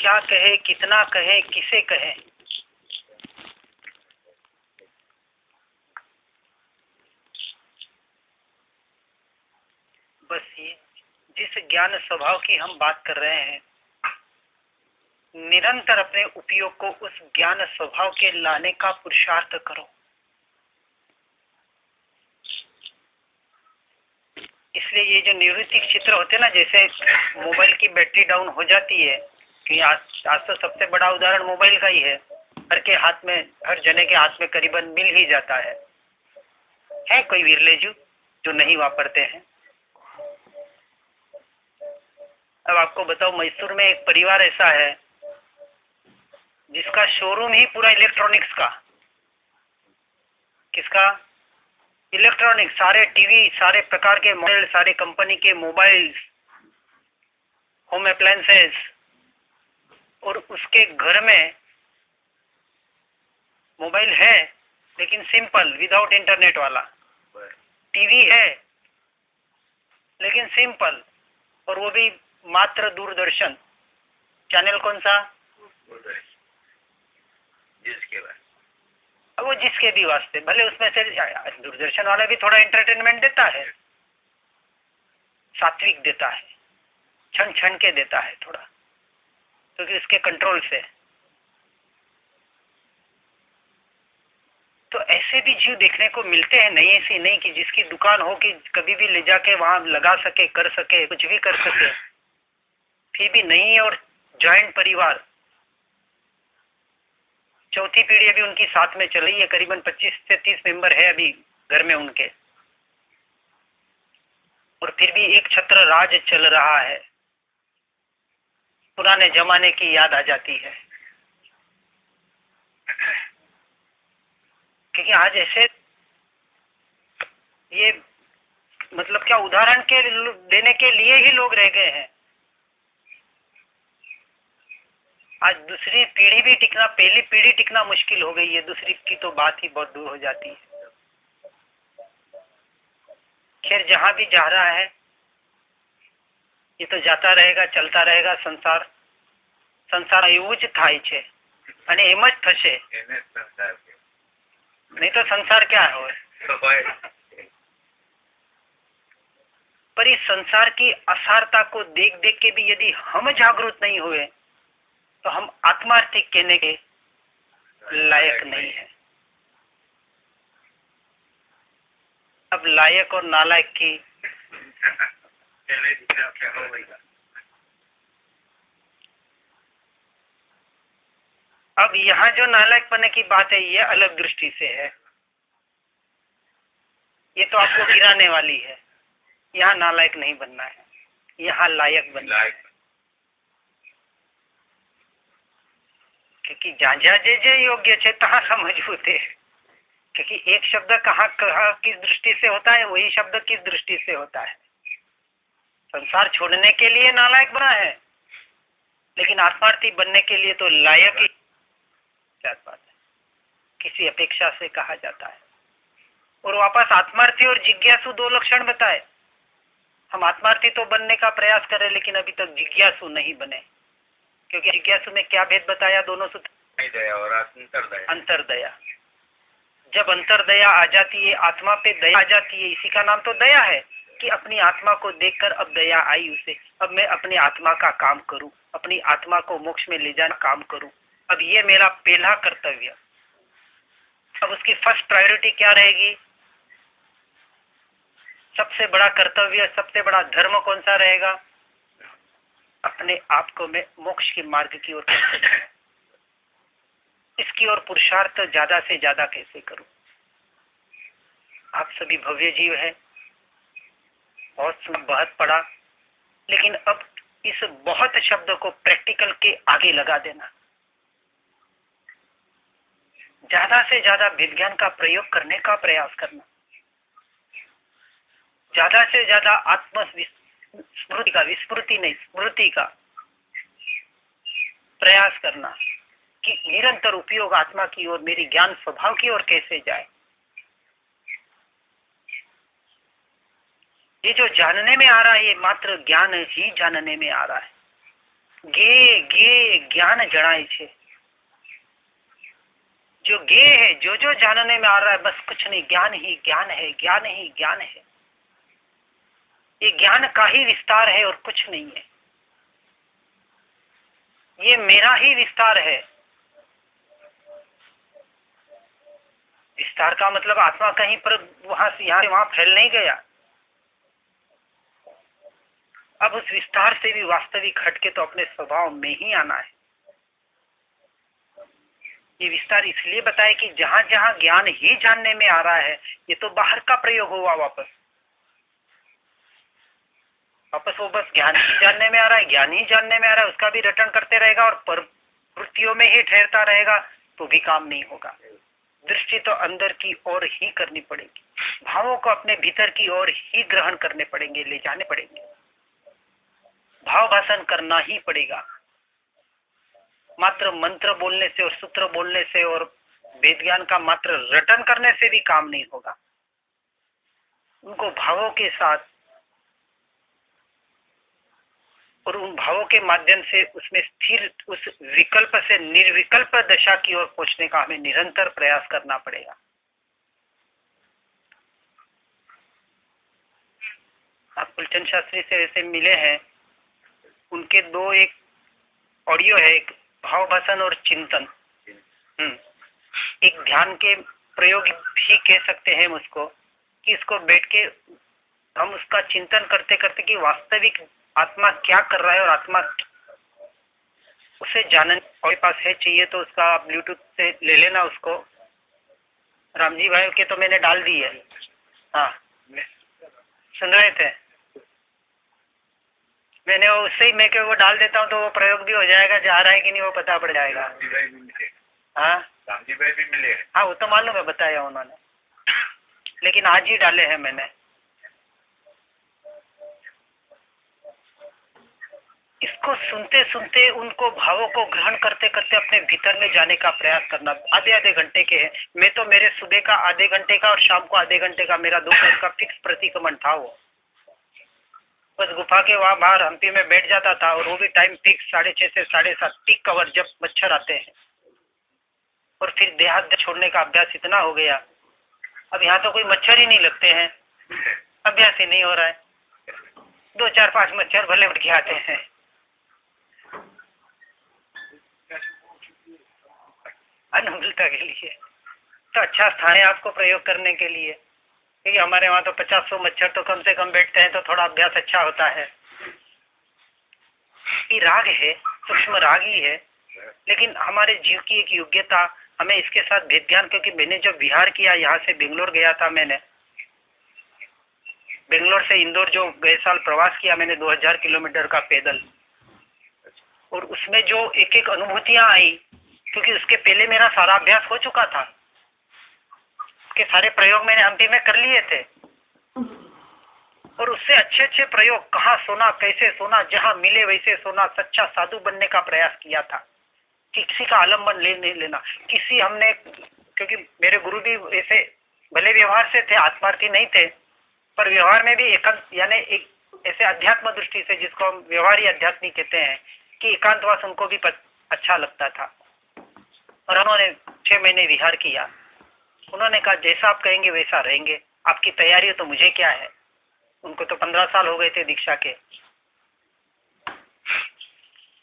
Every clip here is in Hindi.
क्या कहे, कितना कहे, किसे कहे। बस ये जिस ज्ञान स्वभाव की हम बात कर रहे हैं, निरंतर अपने उपयोग को उस ज्ञान स्वभाव के लाने का पुरुषार्थ करो। इसलिए ये जो निवृत्ति चित्र होते हैं ना, जैसे मोबाइल की बैटरी डाउन हो जाती है, कि आज तो सबसे बड़ा उदाहरण मोबाइल का ही है। हर के हाथ में, हर जने के हाथ में करीबन मिल ही जाता है कोई विरलेजू जो नहीं वापरते हैं। अब आपको बताओ, मैसूर में एक परिवार ऐसा है जिसका शोरूम ही पूरा इलेक्ट्रॉनिक्स का। किसका? इलेक्ट्रॉनिक्स। सारे टीवी, सारे प्रकार के मॉडल, सारे कंपनी के मोबाइल्स, होम अप्लायंसेस, और उसके घर में मोबाइल है लेकिन सिंपल, विदाउट इंटरनेट वाला। टीवी है लेकिन सिंपल, और वो भी मात्र दूरदर्शन। चैनल कौन सा? वो जिसके भी वास्ते, भले उसमें से दूरदर्शन वाला भी थोड़ा एंटरटेनमेंट देता है, सात्विक देता है, क्षण क्षण के देता है थोड़ा, क्योंकि उसके कंट्रोल से। तो ऐसे भी जीव देखने को मिलते हैं, नहीं ऐसी नहीं कि जिसकी दुकान हो कि कभी भी ले जाके वहां लगा सके, कर सके, कुछ भी कर सके, फिर भी नहीं। और जॉइंट परिवार, चौथी पीढ़ी अभी उनकी साथ में चल रही है, करीबन 25 से 30 मेंबर है अभी घर में उनके, और फिर भी एक छत्र राज चल रहा है। पुराने जमाने की याद आ जाती है, क्योंकि आज ऐसे, ये मतलब क्या, उदाहरण के देने के लिए ही लोग रह गए हैं। आज दूसरी पीढ़ी भी टिकना, पहली पीढ़ी टिकना मुश्किल हो गई है, दूसरी की तो बात ही बहुत दूर हो जाती है। खैर, जहां भी जा रहा है ये तो जाता रहेगा, चलता रहेगा। संसार એવું જ થાય છે અને એમ જ થશે, नहीं तो संसार क्या है। पर इस संसार की असारता को देख देख के भी यदि हम जागरूक नहीं हुए तो हम आत्मार्थिक कहने के लायक नहीं है। अब लायक और नालायक की अब यहाँ जो नालायक बनने की बात है ये अलग दृष्टि से है, ये तो आपको गिराने वाली है। यहाँ नालायक नहीं बनना है, यहाँ लायक बनना है। क्योंकि जहाँ जहाँ जे योग्य है तहाँ समझવું थे, क्योंकि एक शब्द कहाँ किस दृष्टि से होता है, वही शब्द किस दृष्टि से होता है। संसार छोड़ने के लिए नालायक बना है, लेकिन आत्मार्थी बनने के लिए तो लायक ही बात है, किसी अपेक्षा से कहा जाता है। और वापस आत्मार्थी और जिज्ञासु दो लक्षण बताए। हम आत्मार्थी तो बनने का प्रयास करें, लेकिन अभी तक जिज्ञासु नहीं बने, क्योंकि जिज्ञासु में क्या भेद बताया? दोनों सूत्र, दया और अंतरदया। जब अंतरदया आ जाती है, आत्मा पे दया आ जाती है, इसी का नाम तो दया है, कि अपनी आत्मा को देखकर अब दया आई उसे। अब मैं अपनी आत्मा का काम करूं, अपनी आत्मा को मोक्ष में ले जाना काम करूं, अब ये मेरा पहला कर्तव्य। अब उसकी फर्स्ट प्रायोरिटी क्या रहेगी? सबसे बड़ा कर्तव्य, सबसे बड़ा धर्म कौन सा रहेगा? अपने आप को मैं मोक्ष के मार्ग की ओर कैसे करूं, इसकी ओर पुरुषार्थ ज्यादा से ज्यादा कैसे करूं। आप सभी भव्य जीव है, बहुत पढ़ा, लेकिन अब इस बहुत शब्द को प्रैक्टिकल के आगे लगा देना, ज्यादा से ज्यादा विज्ञान का प्रयोग करने का प्रयास करना, ज्यादा से ज्यादा आत्म स्मृति का, विस्मृति नहीं स्मृति का प्रयास करना, कि निरंतर उपयोग आत्मा की ओर, मेरी ज्ञान स्वभाव की ओर कैसे जाए। ये जो जानने में आ रहा है, ये मात्र ज्ञान ही जानने में आ रहा है, गे गे ज्ञान जड़ाई छे। जो गे है, जो जो जानने में आ रहा है, बस कुछ नहीं, ज्ञान ही ज्ञान है, ज्ञान ही ज्ञान है। ये ज्ञान का ही विस्तार है और कुछ नहीं है। ये मेरा ही विस्तार है। विस्तार का मतलब आत्मा कहीं पर वहां से यहाँ वहां फैल नहीं गया। अब उस विस्तार से भी वास्तविक हटके तो अपने स्वभाव में ही आना है। ये विस्तार इसलिए बताए कि जहां जहां ज्ञान ही जानने में आ रहा है, ये तो बाहर का प्रयोग हुआ। वापस वो बस ज्ञान ही जानने में आ रहा है, ज्ञान ही जानने में आ रहा है, उसका भी रटन करते रहेगा और प्रवृत्तियों में ही ठहरता रहेगा तो भी काम नहीं होगा। दृष्टि तो अंदर की ओर ही करनी पड़ेगी, भावों को अपने भीतर की ओर ही ग्रहण करने पड़ेंगे, ले जाने पड़ेंगे, भाव भाषण करना ही पड़ेगा। मात्र मंत्र बोलने से और सूत्र बोलने से और वेद ज्ञान का मात्र रटन करने से भी काम नहीं होगा। उनको भावों के साथ और उन भावों के माध्यम से उसमें स्थिर उस विकल्प से निर्विकल्प दशा की ओर पहुंचने का हमें निरंतर प्रयास करना पड़ेगा। आप कुलचंद शास्त्री से वैसे मिले हैं, उनके दो एक ऑडियो है, एक भाव भाषण और चिंतन। एक ध्यान के प्रयोग भी कह सकते हैं उसको, कि इसको बैठ के हम उसका चिंतन करते करते कि वास्तविक आत्मा क्या कर रहा है और आत्मा उसे जानने के पास है चाहिए तो उसका आप ब्लूटूथ से ले लेना उसको। रामजी भाई के तो मैंने डाल दी है। हाँ, सुन रहे थे? मैंने वो उससे ही मैं वो डाल देता हूँ तो वो प्रयोग भी हो जाएगा, जा रहा है कि नहीं वो पता पड़ जाएगा। हाँ, रामजी भाई भी मिले। हाँ, वो तो मालूम है, बताया उन्होंने, लेकिन आज ही डाले हैं मैंने। इसको सुनते सुनते उनको भावों को ग्रहण करते करते अपने भीतर में जाने का प्रयास करना। आधे आधे घंटे के हैं। मैं तो मेरे सुबह का आधे घंटे का और शाम को आधे घंटे का मेरा 2 टाइम का फिक्स प्रतिक्रमण था। वो बस गुफा के वहां बाहर हम्पी में बैठ जाता था और वो भी टाइम फिक्स 6:30 से 7:30 पीक कवर, जब मच्छर आते हैं। और फिर देहात छोड़ने का अभ्यास इतना हो गया, अब यहाँ तो कोई मच्छर ही नहीं लगते हैं, अभ्यास ही नहीं हो रहा है। 2 4 5 मच्छर भले उठ के आते हैं। अनुकूलता के लिए तो अच्छा स्थान है आपको प्रयोग करने के लिए, क्योंकि हमारे वहां तो 50-100 मच्छर तो कम से कम बैठते हैं, तो थोड़ा अभ्यास अच्छा होता है। ये राग है, सूक्ष्म राग ही है, लेकिन हमारे जीव की एक योग्यता, हमें इसके साथ भेद ज्ञान, क्योंकि मैंने जब विहार किया, यहाँ से बेंगलोर गया था, मैंने बेंगलोर से इंदौर जो गए साल प्रवास किया मैंने 2000 किलोमीटर का पैदल, और उसमें जो एक एक अनुभूतियां आई, क्योंकि उसके पहले मेरा सारा अभ्यास हो चुका था, उसके सारे प्रयोग मैंने हम्पी में कर लिए थे, और उससे अच्छे अच्छे प्रयोग, कहाँ सोना, कैसे सोना, जहां मिले वैसे सोना, सच्चा साधु बनने का प्रयास किया था, किसी का आलम्बन ले नहीं लेना, किसी हमने, क्योंकि मेरे गुरु भी ऐसे भले व्यवहार से थे, आत्मार्थी नहीं थे, पर व्यवहार में भी एकांत, यानी एक ऐसे अध्यात्म दृष्टि से, जिसको हम व्यवहारी अध्यात्मी कहते हैं, कि एकांतवास उनको भी अच्छा लगता था। और उन्होंने 6 महीने विहार किया। उन्होंने कहा जैसा आप कहेंगे वैसा रहेंगे, आपकी तैयारी तो मुझे क्या है। उनको तो 15 साल हो गए थे दीक्षा के।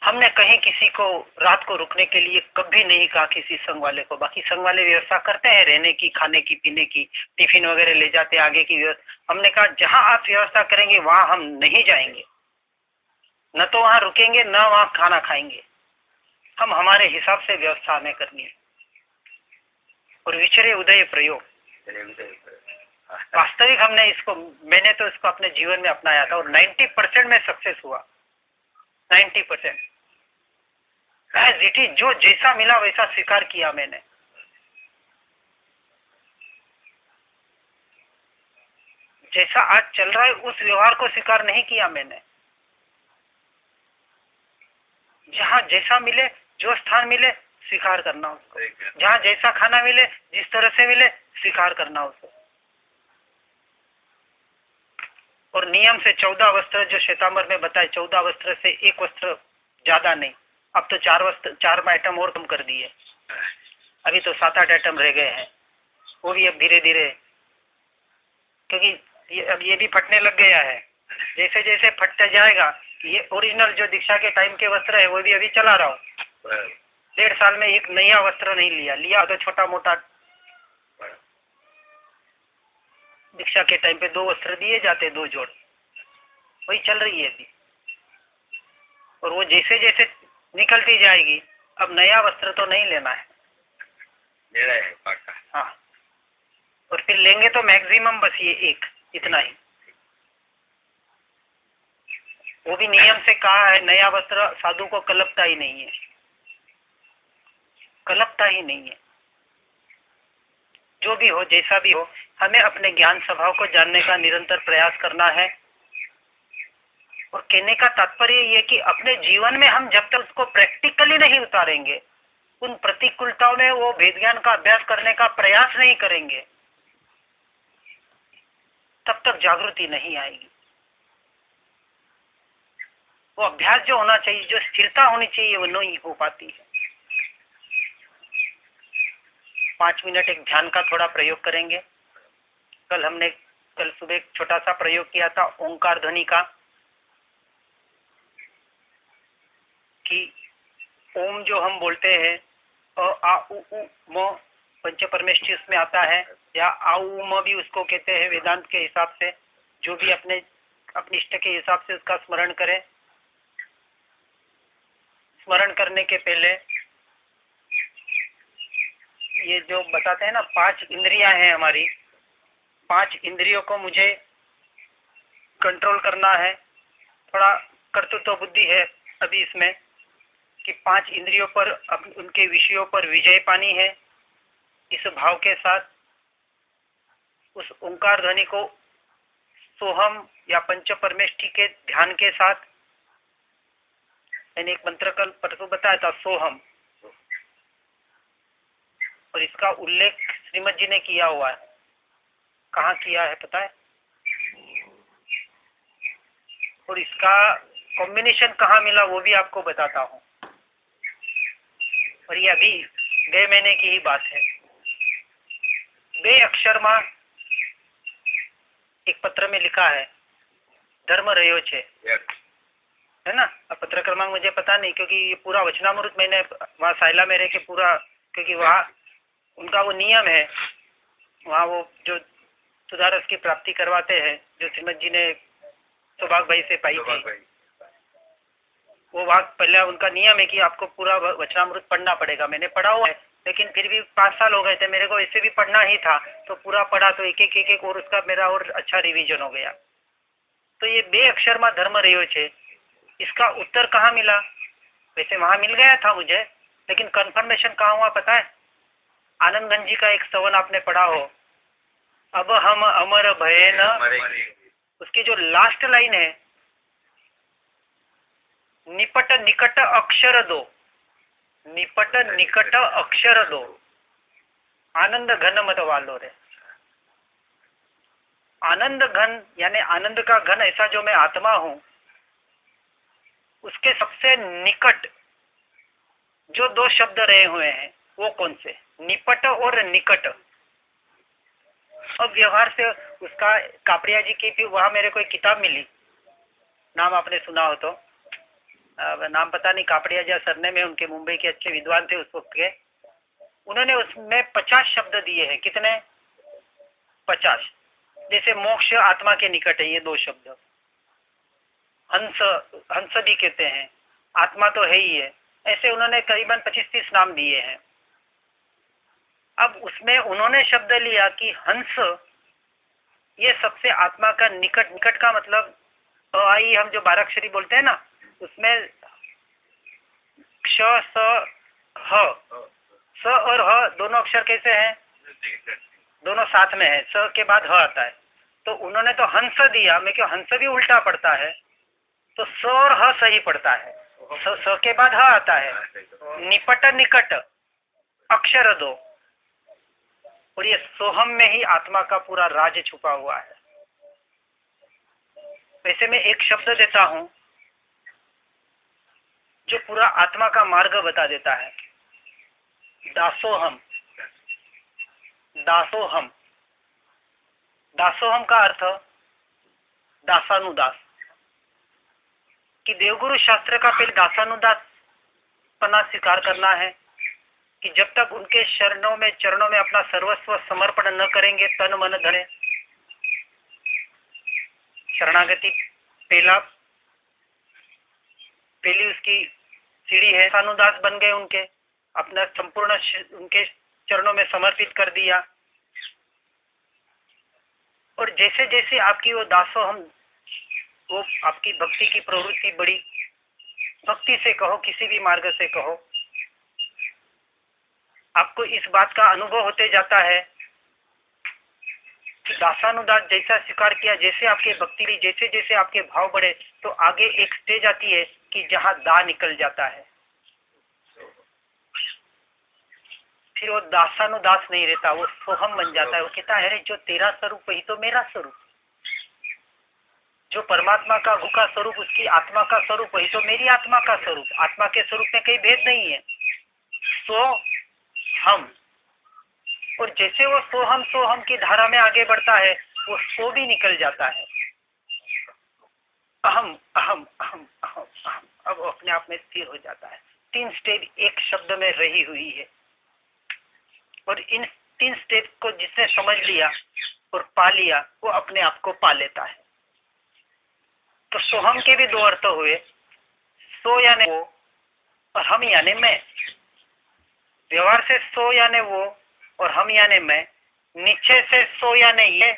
हमने कहीं किसी को रात को रुकने के लिए कभी नहीं कहा किसी संघ वाले को। बाकी संघ वाले व्यवस्था करते हैं रहने की, खाने की, पीने की, टिफिन वगैरह ले जाते हैं, आगे की व्यवस्था। हमने कहा जहां आप व्यवस्था करेंगे वहां हम नहीं जाएंगे, न तो वहां रुकेंगे न वहां खाना खाएंगे। हम हमारे हिसाब से व्यवस्था हमें करनी है। और विचरे उदय प्रयोग वास्तविक हमने इसको, मैंने तो इसको अपने जीवन में अपनाया था और 90% में सक्सेस हुआ। 90% जो जैसा मिला वैसा स्वीकार किया मैंने। जैसा आज चल रहा है उस व्यवहार को स्वीकार नहीं किया मैंने। जहां जैसा मिले, जो स्थान मिले, स्वीकार करना उसको। जहां जैसा खाना मिले, जिस तरह से मिले, स्वीकार करना उसको। और नियम से 14 वस्त्र जो श्वेतांबर में बताए, 14 वस्त्र से एक वस्त्र ज्यादा नहीं। अब तो 4 आइटम और कम कर दिए, अभी तो 7-8 आइटम रह गए हैं, वो भी अब धीरे धीरे, क्योंकि अब ये भी फटने लग गया है। जैसे जैसे फटता जाएगा, ये ओरिजिनल जो दीक्षा के टाइम के वस्त्र है वो भी अभी चला रहा हूँ। 1.5 साल में एक नया वस्त्र नहीं लिया तो छोटा मोटा। दीक्षा के टाइम पे 2 वस्त्र दिए जाते, 2 जोड़, वही चल रही है अभी। और वो जैसे जैसे निकलती जाएगी, अब नया वस्त्र तो नहीं लेना है, हाँ। और फिर लेंगे तो मैक्सिमम बस ये एक, इतना ही। वो भी नियम से कहा है, नया वस्त्र साधु को कलपता ही नहीं है, कलपता ही नहीं है। जो भी हो, जैसा भी हो, हमें अपने ज्ञान स्वभाव को जानने का निरंतर प्रयास करना है। और कहने का तात्पर्य ये कि अपने जीवन में हम जब तक उसको प्रैक्टिकली नहीं उतारेंगे, उन प्रतिकूलताओं में वो वेद ज्ञान का अभ्यास करने का प्रयास नहीं करेंगे, तब तक जागृति नहीं आएगी। वो अभ्यास जो होना चाहिए, जो स्थिरता होनी चाहिए, वो नहीं हो पाती है। 5 मिनट एक ध्यान का थोड़ा प्रयोग करेंगे। कल सुबह एक छोटा सा प्रयोग किया था ओंकार ध्वनि का, कि ओम जो हम बोलते हैं, अ आ उ उ म पंच परमेष्ठी उसमें आता है, या आ उ म भी उसको कहते हैं वेदांत के हिसाब से। जो भी अपने इष्ट के हिसाब से उसका स्मरण करें। स्मरण करने के पहले ये जो बताते हैं ना, 5 इंद्रियां हैं हमारी, 5 इंद्रियों को मुझे कंट्रोल करना है। थोड़ा कर्तृत्व बुद्धि है अभी इसमें, कि 5 इंद्रियों पर उनके विषयों पर विजय पानी है। इस भाव के साथ उस ओंकार ध्वनि को सोहम या पंच परमेष्ठी के ध्यान के साथ, मैंने एक मंत्र कल परसों बताया था, सोहम, और इसका उल्लेख श्रीमद जी ने किया हुआ है। कहाँ किया है पता है? और इसका कॉम्बिनेशन कहाँ मिला वो भी आपको बताता हूँ। और ये अभी 2 महीने की ही बात है। 2 अक्षर में एक पत्र में लिखा है, धर्म रह्यो छे, है ना। अब पत्र क्रमांक मुझे पता नहीं, क्योंकि ये पूरा वचनामृत मैंने वहाँ साइला में रह के पूरा, क्योंकि वहाँ उनका वो नियम है, वहाँ वो जो सुधारस की प्राप्ति करवाते हैं, जो श्रीमद जी ने सौभाग भाई से पाई थी, वो वहाँ पहले उनका नियम है कि आपको पूरा वचनामृत पढ़ना पड़ेगा। मैंने पढ़ा हुआ है, लेकिन फिर भी 5 साल हो गए थे, मेरे को इससे भी पढ़ना ही था, तो पूरा पढ़ा, तो एक एक और उसका मेरा और अच्छा रिवीजन हो गया। तो ये 2 अक्षर में धर्म रह्यो छे, इसका उत्तर कहाँ मिला? वैसे वहां मिल गया था मुझे, लेकिन कंफर्मेशन कहाँ हुआ पता है? आनंदगंज जी का एक स्तवन आपने पढ़ा हो, अब हम अमर भय न, उसकी जो लास्ट लाइन है, निपट निकट अक्षर दो, निपट निकट अक्षर दो, आनंद घन मत वालो रे। आनंद घन यानी आनंद का घन, ऐसा जो मैं आत्मा हूं, उसके सबसे निकट जो 2 शब्द रहे हुए हैं वो कौन से? निपट और निकट। अब व्यवहार से उसका कापड़िया जी की भी वहां मेरे को एक किताब मिली, नाम आपने सुना हो तो, नाम पता नहीं, कापड़िया जी सरने में, उनके मुंबई के अच्छे विद्वान थे उस वक्त के। उन्होंने उसमें 50 शब्द दिए हैं। कितने? 50। जैसे मोक्ष आत्मा के निकट है, ये 2 शब्द। हंस, हंस भी कहते हैं, आत्मा तो है ही है। ऐसे उन्होंने करीबन 25-30 नाम दिए हैं। अब उसमें उन्होंने शब्द लिया कि हंस ये सबसे आत्मा का निकट, निकट का मतलब आई, हम जो 12 अक्षरी बोलते हैं ना, उसमें क्ष स ह, स और ह दोनों अक्षर कैसे हैं? दोनों साथ में है, स के बाद ह आता है। तो उन्होंने तो हंस दिया, मैं क्यों, हंस भी उल्टा पड़ता है, तो स और ह सही पड़ता है, स के बाद ह आता है। निपट निकट अक्षर दो, और ये सोहम में ही आत्मा का पूरा राज छुपा हुआ है। वैसे मैं एक शब्द देता हूं जो पूरा आत्मा का मार्ग बता देता है। दासोहम, दासोहम, दासोहम का अर्थ दासानुदास, कि देवगुरु शास्त्र का पहले दासानुदास पना स्वीकार करना है कि जब तक उनके चरणों में अपना सर्वस्व समर्पण न करेंगे, तन मन धने, शरणागति पहली उसकी सीढ़ी है। दासानुदास बन गए, उनके अपना संपूर्ण उनके चरणों में समर्पित कर दिया। और जैसे जैसे आपकी वो दासोहम, वो आपकी भक्ति की प्रवृत्ति बड़ी, भक्ति से कहो, किसी भी मार्ग से कहो, आपको इस बात का अनुभव होते जाता है कि दासानुदास जैसा स्वीकार किया, जैसे आपके भक्ति, जैसे जैसे आपके भाव बढ़े, तो आगे एक स्टेज आती है कि जहां दा निकल जाता है। फिर वो दासानुदास नहीं रहता, वो सोहम बन जाता है। वो कहता है, अरे जो तेरा स्वरूप वही तो मेरा स्वरूप, जो परमात्मा का भूखा स्वरूप, उसकी आत्मा का स्वरूप वही तो मेरी आत्मा का स्वरूप। आत्मा के स्वरूप में कहीं भेद नहीं है। सो हम, और जैसे वो सोहम की धारा में आगे बढ़ता है, वो सो भी निकल जाता है। अहम अहम अहम अहम अहम, अब वो अपने आप में स्थिर हो जाता है। 3 स्टेज एक शब्द में रही हुई है, और इन 3 स्टेज को जिसने समझ लिया और पा लिया, वो अपने आप को पा लेता है। तो सोहम के भी 2 अर्थ हुए, सो यानी वो और हम यानी मैं। व्यवहार से सो यानी वो और हम यानी मैं, निश्चय से सो यानी ये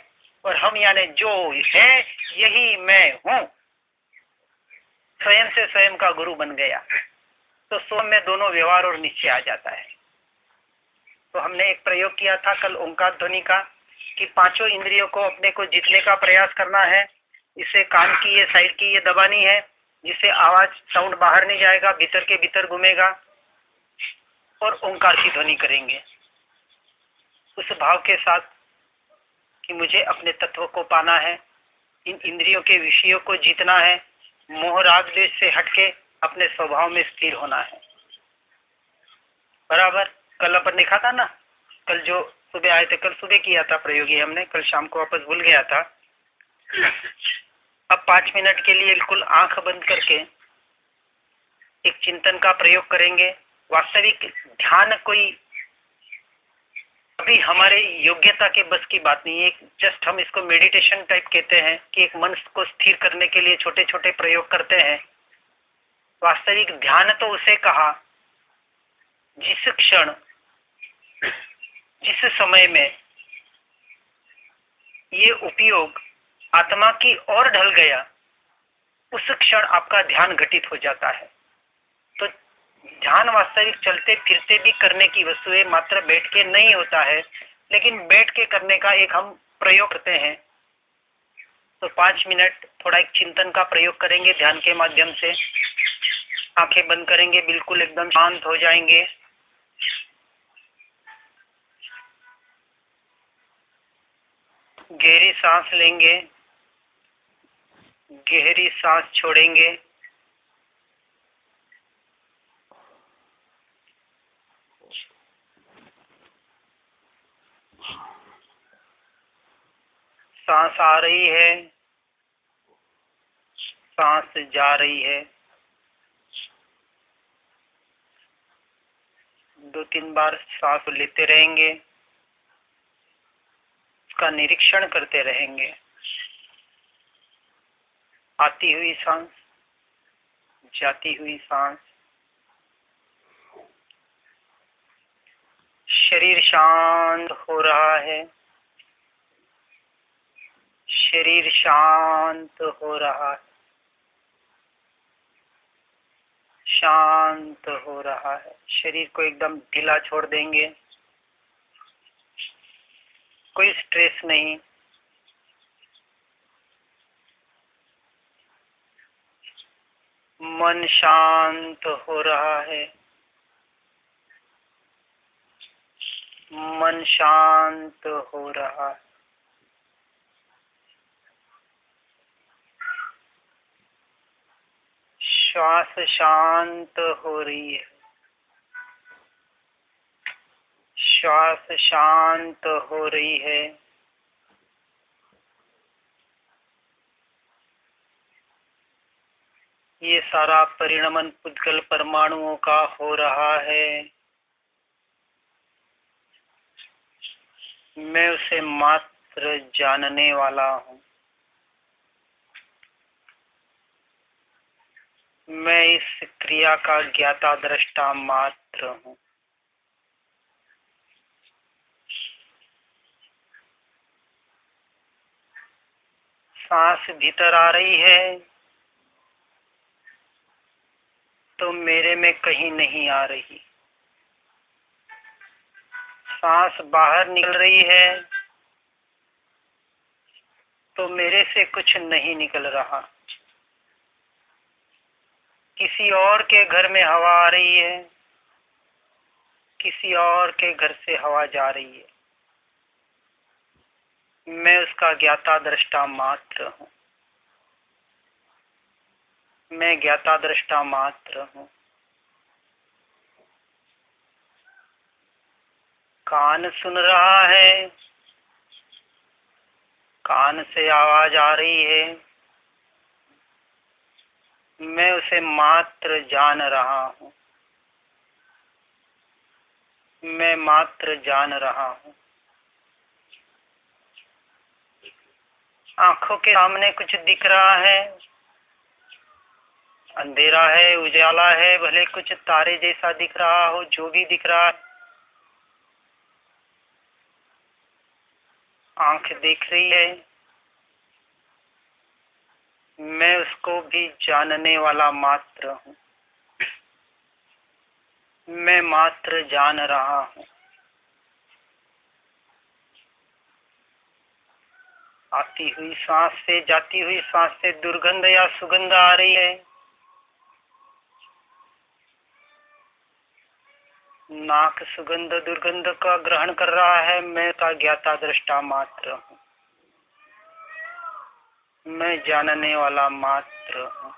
और हम यानी जो है, यही मैं हूं। स्वयं से स्वयं का गुरु बन गया, तो सोम में दोनों व्यवहार और निश्चय आ जाता है। तो हमने एक प्रयोग किया था कल ओंकार ध्वनि का, कि 5 इंद्रियों को अपने को जीतने का प्रयास करना है। इसे कान की ये साइड की ये दबानी है, जिससे आवाज साउंड बाहर नहीं जाएगा, भीतर के भीतर घूमेगा, और ओंकार की ध्वनि करेंगे उस भाव के साथ कि मुझे अपने तत्व को पाना है, इन इंद्रियों के विषयों को जीतना है, मोह राग द्वेष से हटके अपने स्वभाव में स्थिर होना है। बराबर कल अपन देखा था ना, कल जो सुबह आए थे, कल सुबह किया था प्रयोग ये हमने, कल शाम को वापस भूल गया था। अब 5 मिनट के लिए बिल्कुल आंख बंद करके एक चिंतन का प्रयोग करेंगे। वास्तविक ध्यान कोई अभी हमारे योग्यता के बस की बात नहीं है, जस्ट हम इसको मेडिटेशन टाइप कहते हैं कि एक मन को स्थिर करने के लिए छोटे छोटे प्रयोग करते हैं। वास्तविक ध्यान तो उसे कहा जिस क्षण, जिस समय में ये उपयोग आत्मा की ओर ढल गया, उस क्षण आपका ध्यान घटित हो जाता है। तो ध्यान वास्तविक चलते फिरते भी करने की वस्तु है, मात्र बैठ के नहीं होता है। लेकिन बैठ के करने का एक हम प्रयोग करते हैं। तो 5 मिनट थोड़ा एक चिंतन का प्रयोग करेंगे ध्यान के माध्यम से। आंखें बंद करेंगे, बिल्कुल एकदम शांत हो जाएंगे। गहरी सांस लेंगे, गहरी सांस छोड़ेंगे। सांस आ रही है, सांस जा रही है। 2-3 बार सांस लेते रहेंगे, उसका निरीक्षण करते रहेंगे। आती हुई सांस, जाती हुई सांस। शरीर शांत हो रहा है, शरीर शांत हो रहा है, शांत हो रहा है। शरीर को एकदम ढीला छोड़ देंगे, कोई स्ट्रेस नहीं। मन शांत हो रहा है, मन शांत हो रहा है। श्वास शांत हो रही है, श्वास शांत हो रही है। ये सारा परिणमन पुद्गल परमाणुओं का हो रहा है। मैं उसे मात्र जानने वाला हूँ। मैं इस क्रिया का ज्ञाता दृष्टा मात्र हूँ। सांस भीतर आ रही है तो मेरे में कहीं नहीं आ रही। सांस बाहर निकल रही है तो मेरे से कुछ नहीं निकल रहा। किसी और के घर में हवा आ रही है, किसी और के घर से हवा जा रही है। मैं उसका ज्ञाता दृष्टा मात्र हूँ। मैं ज्ञाता दृष्टा मात्र हूँ। कान सुन रहा है, कान से आवाज आ रही है। मैं उसे मात्र जान रहा हूँ। मैं मात्र जान रहा हूँ। आंखों के सामने कुछ दिख रहा है, अंधेरा है, उजाला है, भले कुछ तारे जैसा दिख रहा हो, जो भी दिख रहा है, आंख देख रही है। मैं उसको भी जानने वाला मात्र हूँ। मैं मात्र जान रहा हूँ। आती हुई सांस से, जाती हुई सांस से दुर्गंध या सुगंध आ रही है। नाक सुगंध दुर्गंध का ग्रहण कर रहा है। मैं का ज्ञाता दृष्टा मात्र हूँ। मैं जानने वाला मात्र हूँ।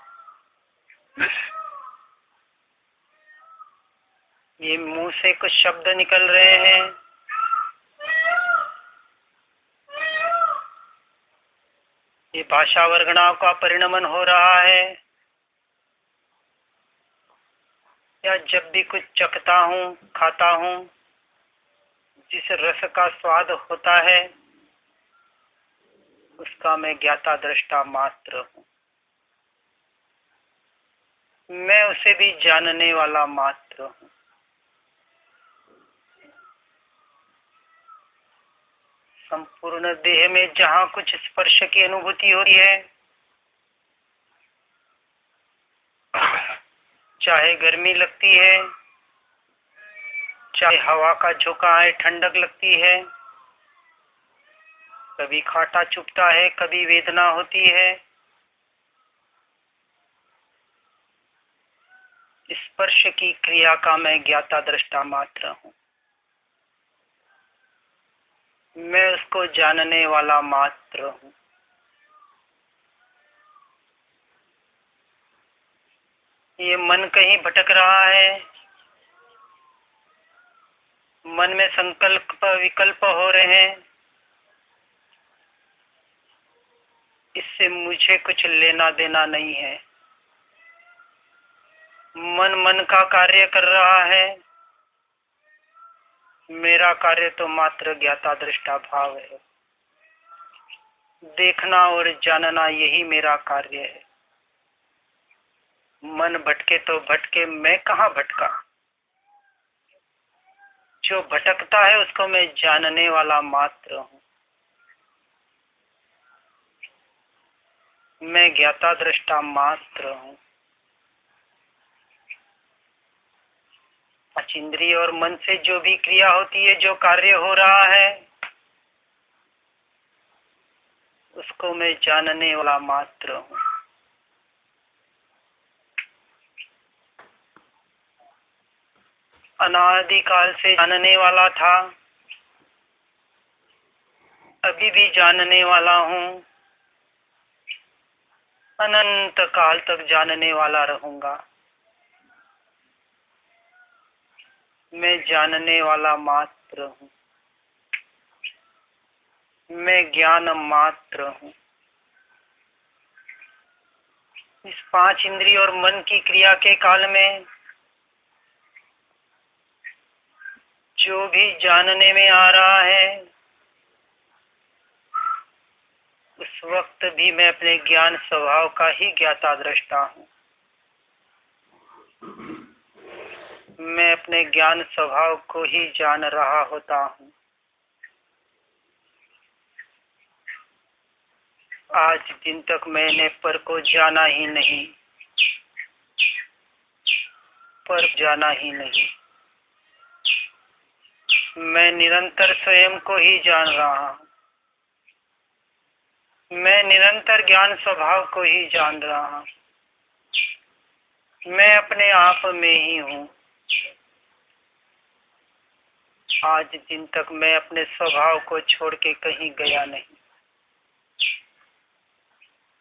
ये मुंह से कुछ शब्द निकल रहे हैं। ये भाषा वर्गणाओं का परिणमन हो रहा है। या जब भी कुछ चखता हूँ, खाता हूँ, जिस रस का स्वाद होता है उसका मैं ज्ञाता दृष्टा मात्र हूँ। मैं उसे भी जानने वाला मात्र हूँ। संपूर्ण देह में जहाँ कुछ स्पर्श की अनुभूति हो रही है, चाहे गर्मी लगती है, चाहे हवा का झोंका है, ठंडक लगती है, कभी खाटा चुभता है, कभी वेदना होती है, स्पर्श की क्रिया का मैं ज्ञाता दृष्टा मात्र हूँ। मैं उसको जानने वाला मात्र हूँ। ये मन कहीं भटक रहा है, मन में संकल्प विकल्प हो रहे हैं, इससे मुझे कुछ लेना देना नहीं है। मन मन का कार्य कर रहा है, मेरा कार्य तो मात्र ज्ञाता दृष्टा भाव है। देखना और जानना यही मेरा कार्य है। मन भटके तो भटके, मैं कहाँ भटका। जो भटकता है उसको मैं जानने वाला मात्र हूँ। मैं ज्ञाता दृष्टा मात्र हूँ। पांच इंद्रिय और मन से जो भी क्रिया होती है, जो कार्य हो रहा है, उसको मैं जानने वाला मात्र हूँ। अनादिकाल से जानने वाला था, अभी भी जानने वाला हूँ, अनंत काल तक जानने वाला रहूंगा। मैं जानने वाला मात्र हूँ। मैं ज्ञान मात्र हूँ। इस 5 इंद्रिय और मन की क्रिया के काल में जो भी जानने में आ रहा है, उस वक्त भी मैं अपने ज्ञान स्वभाव का ही ज्ञाता दृष्टा हूँ। मैं अपने ज्ञान स्वभाव को ही जान रहा होता हूँ। आज दिन तक मैंने पर को जाना ही नहीं, पर जाना ही नहीं। मैं निरंतर स्वयं को ही जान रहा हूँ। मैं निरंतर ज्ञान स्वभाव को ही जान रहा हूँ। मैं अपने आप में ही हूँ। आज दिन तक मैं अपने स्वभाव को छोड़ के कहीं गया नहीं,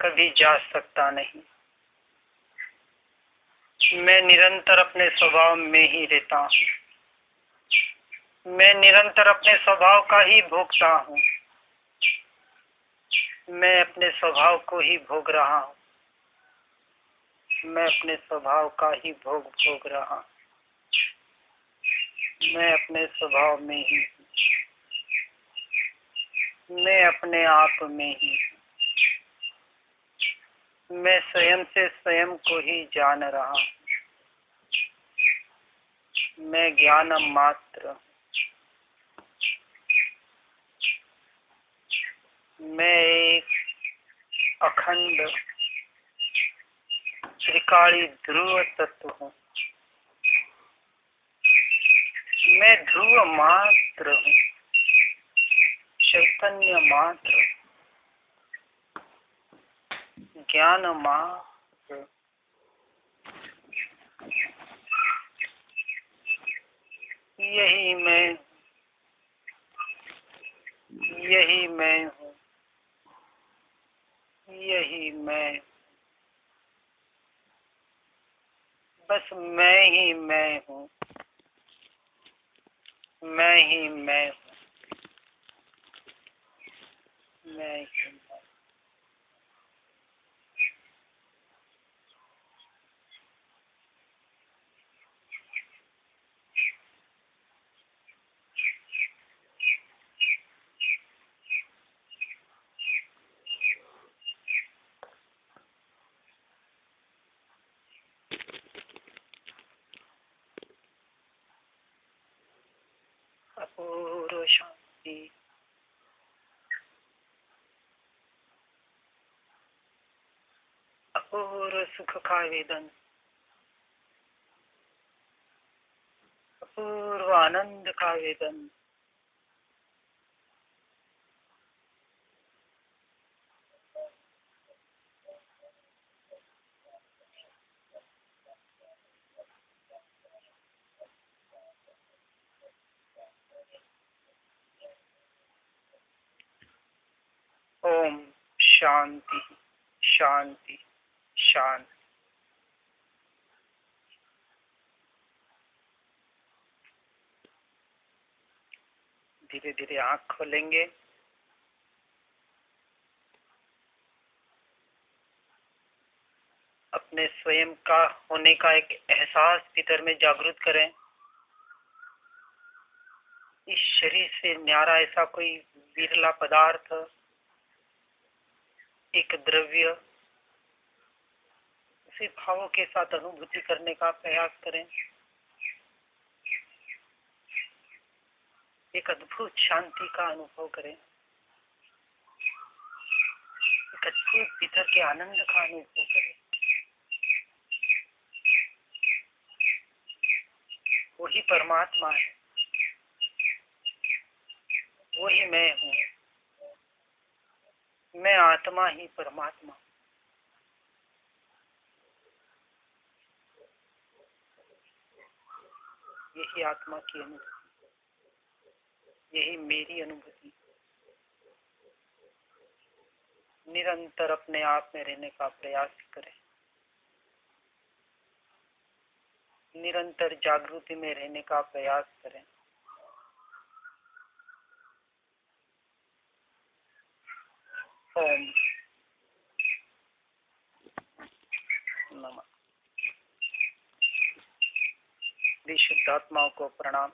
कभी जा सकता नहीं। मैं निरंतर अपने स्वभाव में ही रहता हूँ। मैं निरंतर अपने स्वभाव का ही भोगता हूँ। मैं अपने स्वभाव को ही भोग रहा हूँ। मैं अपने स्वभाव का ही भोग रहा हूँ। मैं अपने स्वभाव में ही हूँ। मैं अपने आप में ही हूँ। मैं स्वयं से स्वयं को ही जान रहा हूँ। मैं ज्ञान मात्र। मैं एक अखंड त्रिकाली ध्रुव तत्व हूँ। मैं ध्रुव मात्र हूँ, चैतन्य मात्र, ज्ञान मात्र। यही मैं, यही मैं हूँ, यही मैं। बस मैं ही मैं हूँ। मैं ही मैं हूँ। मैं ही मैं। अपूर्व शांति। अपूर्व सुख का वेदन। अपूर्व आनंद का वेदन। ओम शांति शांति शांति। धीरे धीरे आंख खोलेंगे। अपने स्वयं का होने का एक एहसास भीतर में जागृत करें। इस शरीर से न्यारा ऐसा कोई विरला पदार्थ, एक द्रव्य, उसी भावों के साथ अनुभूति करने का प्रयास करें। एक अद्भुत शांति का अनुभव करें। एक अद्भुत भीतर के आनंद का अनुभव करें। वही परमात्मा है, वही मैं हूँ। मैं आत्मा ही परमात्मा। यही आत्मा की अनुभूति, यही मेरी अनुभूति। निरंतर अपने आप में रहने का प्रयास करें, निरंतर जागृति में रहने का प्रयास करें। ओम नमः। विशुद्ध आत्माओं को प्रणाम।